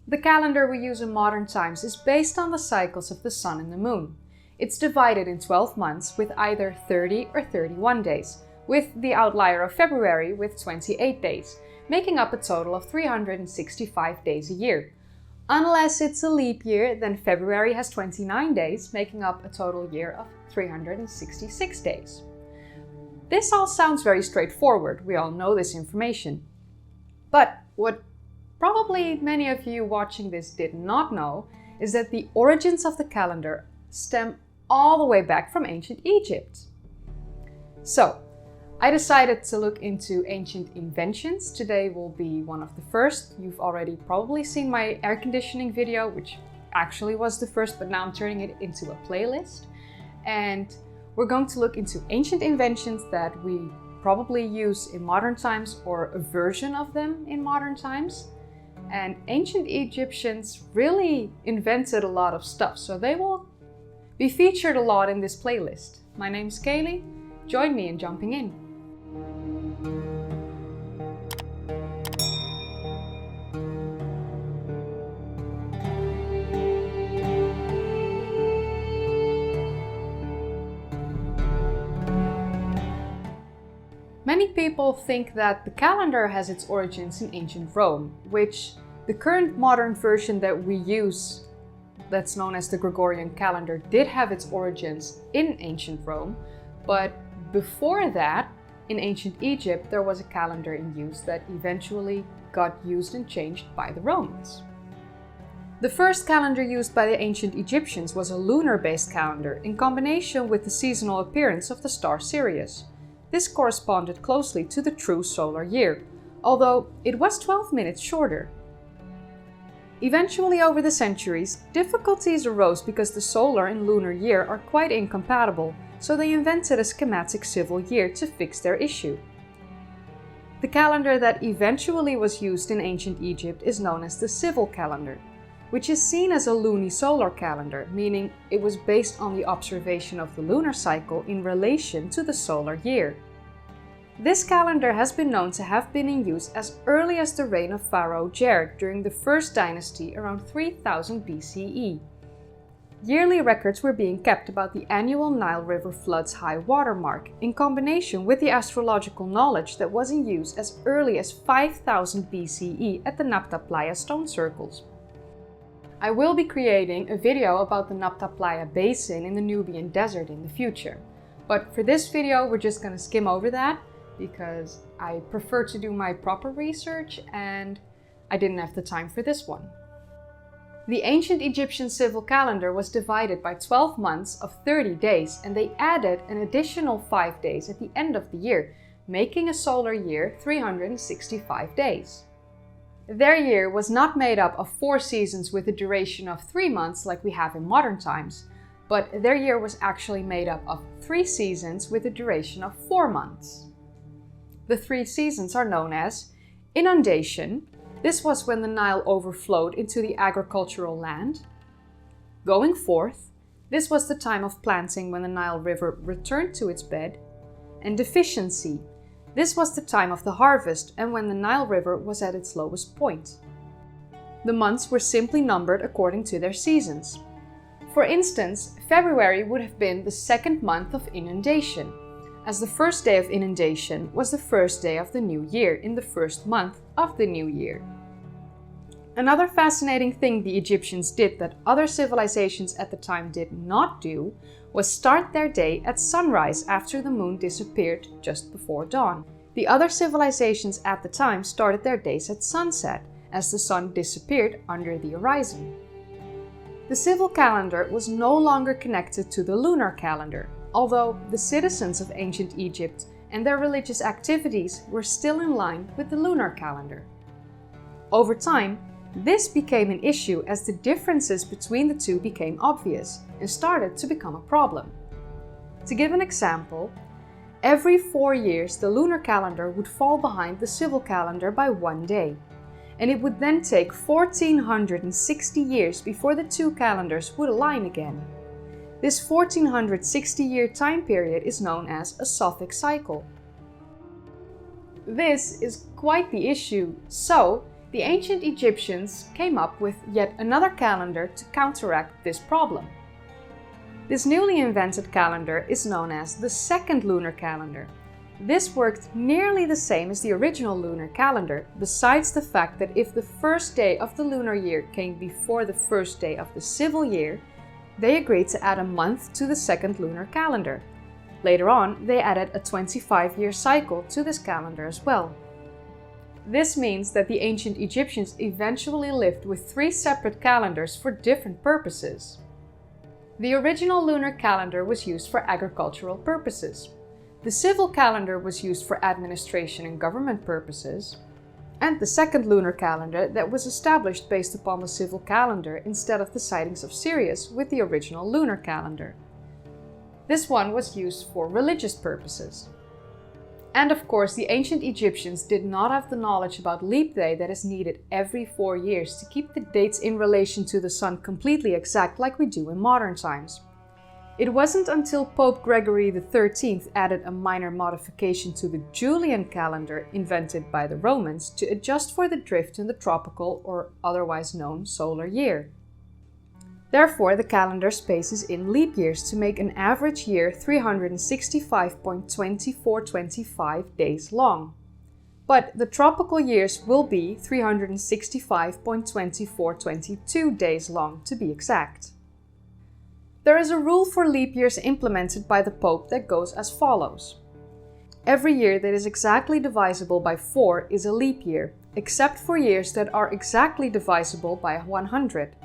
The calendar we use in modern times is based on the cycles of the Sun and the Moon. It's divided in 12 months with either 30 or 31 days, with the outlier of February with 28 days, making up a total of 365 days a year. Unless it's a leap year, then February has 29 days, making up a total year of 366 days. This all sounds very straightforward, we all know this information. But what probably many of you watching this did not know is that the origins of the calendar stem all the way back from ancient Egypt. So, I decided to look into ancient inventions. Today will be one of the first. You've already probably seen my air conditioning video, which actually was the first, but now I'm turning it into a playlist. And we're going to look into ancient inventions that we probably use in modern times or a version of them in modern times. And ancient Egyptians really invented a lot of stuff, so they will be featured a lot in this playlist. My name's Kaylee. Join me in jumping in. Many people think that the calendar has its origins in ancient Rome, which the current modern version that we use, that's known as the Gregorian calendar, did have its origins in ancient Rome, but before that, in ancient Egypt, there was a calendar in use that eventually got used and changed by the Romans. The first calendar used by the ancient Egyptians was a lunar-based calendar in combination with the seasonal appearance of the star Sirius. This corresponded closely to the true solar year, although it was 12 minutes shorter. Eventually, over the centuries, difficulties arose because the solar and lunar year are quite incompatible, so they invented a schematic civil year to fix their issue. The calendar that eventually was used in ancient Egypt is known as the civil calendar, which is seen as a LuniSolar calendar, meaning it was based on the observation of the lunar cycle in relation to the solar year. This calendar has been known to have been in use as early as the reign of Pharaoh Jared during the first dynasty around 3000 BCE. Yearly records were being kept about the annual Nile River flood's high water mark, in combination with the astrological knowledge that was in use as early as 5000 BCE at the Nabta Playa stone circles. I will be creating a video about the Nabta Playa basin in the Nubian desert in the future, but for this video we're just going to skim over that because I prefer to do my proper research and I didn't have the time for this one. The ancient Egyptian civil calendar was divided by 12 months of 30 days, and they added an additional 5 days at the end of the year, making a solar year 365 days. Their year was not made up of 4 seasons with a duration of 3 months like we have in modern times, but their year was actually made up of 3 seasons with a duration of 4 months. The 3 seasons are known as inundation. This was when the Nile overflowed into the agricultural land. Going forth. This was the time of planting when the Nile River returned to its bed. And deficiency. This was the time of the harvest and when the Nile River was at its lowest point. The months were simply numbered according to their seasons. For instance, February would have been the second month of inundation, as the first day of inundation was the first day of the new year in the first month of the new year. Another fascinating thing the Egyptians did that other civilizations at the time did not do was start their day at sunrise after the moon disappeared just before dawn. The other civilizations at the time started their days at sunset as the sun disappeared under the horizon. The civil calendar was no longer connected to the lunar calendar, although the citizens of ancient Egypt and their religious activities were still in line with the lunar calendar. Over time, this became an issue as the differences between the two became obvious and started to become a problem. To give an example, every 4 years the lunar calendar would fall behind the civil calendar by 1 day, and it would then take 1460 years before the 2 calendars would align again. This 1460-year time period is known as a Sothic cycle. This is quite the issue, so The ancient Egyptians came up with yet another calendar to counteract this problem. This newly invented calendar is known as the second lunar calendar. This worked nearly the same as the original lunar calendar, besides the fact that if the first day of the lunar year came before the first day of the civil year, they agreed to add a month to the second lunar calendar. Later on, they added a 25-year cycle to this calendar as well. This means that the ancient Egyptians eventually lived with 3 separate calendars for different purposes. The original lunar calendar was used for agricultural purposes. The civil calendar was used for administration and government purposes, and the second lunar calendar that was established based upon the civil calendar instead of the sightings of Sirius with the original lunar calendar. This one was used for religious purposes. And of course, the ancient Egyptians did not have the knowledge about leap day that is needed every 4 years to keep the dates in relation to the sun completely exact like we do in modern times. It wasn't until Pope Gregory XIII added a minor modification to the Julian calendar invented by the Romans to adjust for the drift in the tropical or otherwise known solar year. Therefore, the calendar spaces in leap years to make an average year 365.2425 days long. But the tropical years will be 365.2422 days long to be exact. There is a rule for leap years implemented by the Pope that goes as follows. Every year that is exactly divisible by 4 is a leap year, except for years that are exactly divisible by 100.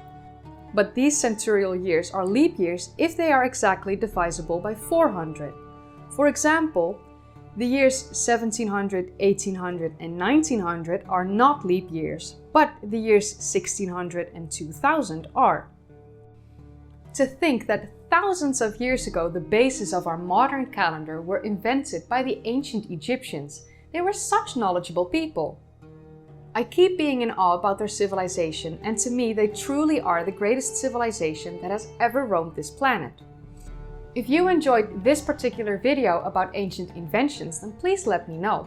But these centurial years are leap years if they are exactly divisible by 400. For example, the years 1700, 1800 and 1900 are not leap years, but the years 1600 and 2000 are. To think that thousands of years ago the basis of our modern calendar were invented by the ancient Egyptians. They were such knowledgeable people. I keep being in awe about their civilization, and to me they truly are the greatest civilization that has ever roamed this planet. If you enjoyed this particular video about ancient inventions, then please let me know.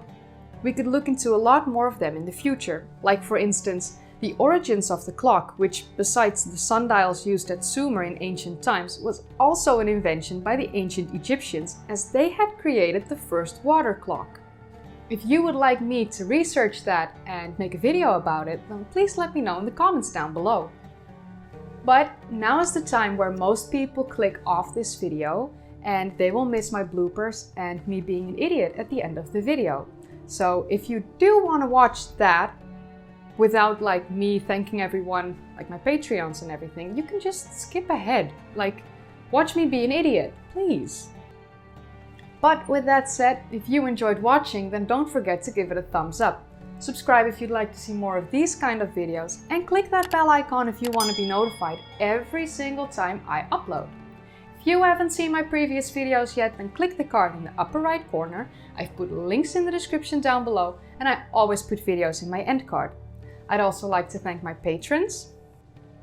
We could look into a lot more of them in the future, like for instance, the origins of the clock, which besides the sundials used at Sumer in ancient times, was also an invention by the ancient Egyptians, as they had created the first water clock. If you would like me to research that and make a video about it, then please let me know in the comments down below. But now is the time where most people click off this video and they will miss my bloopers and me being an idiot at the end of the video. So if you do want to watch that without like me thanking everyone, like my Patreons and everything, you can just skip ahead. Like, watch me be an idiot, please. But with that said, if you enjoyed watching, then don't forget to give it a thumbs up. Subscribe if you'd like to see more of these kind of videos, and click that bell icon if you want to be notified every single time I upload. If you haven't seen my previous videos yet, then click the card in the upper right corner. I've put links in the description down below, and I always put videos in my end card. I'd also like to thank my patrons: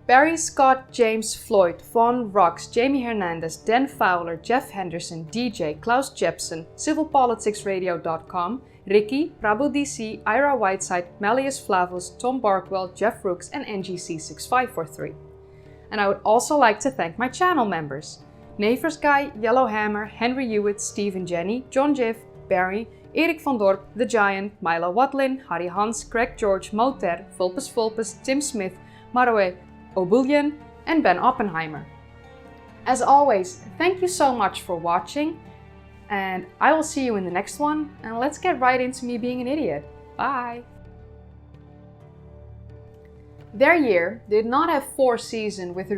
Barry, Scott, James, Floyd, Vaughn, Rox, Jamie Hernandez, Dan Fowler, Jeff Henderson, DJ, Klaus Jepsen, civilpoliticsradio.com, Ricky, Prabhu DC, Ira Whiteside, Malleus Flavus, Tom Barkwell, Jeff Rooks, and NGC6543. And I would also like to thank my channel members: Nevers Guy, Yellowhammer, Henry Hewitt, Steve and Jenny, John Jiff, Barry, Erik van Dorp, The Giant, Milo Watlin, Harry Hans, Craig George, Moter, Vulpus, Tim Smith, Maroe Obullion, and Ben Oppenheimer. As always, thank you so much for watching, and I will see you in the next one, and let's get right into me being an idiot. Bye! Their year did not have 4 seasons with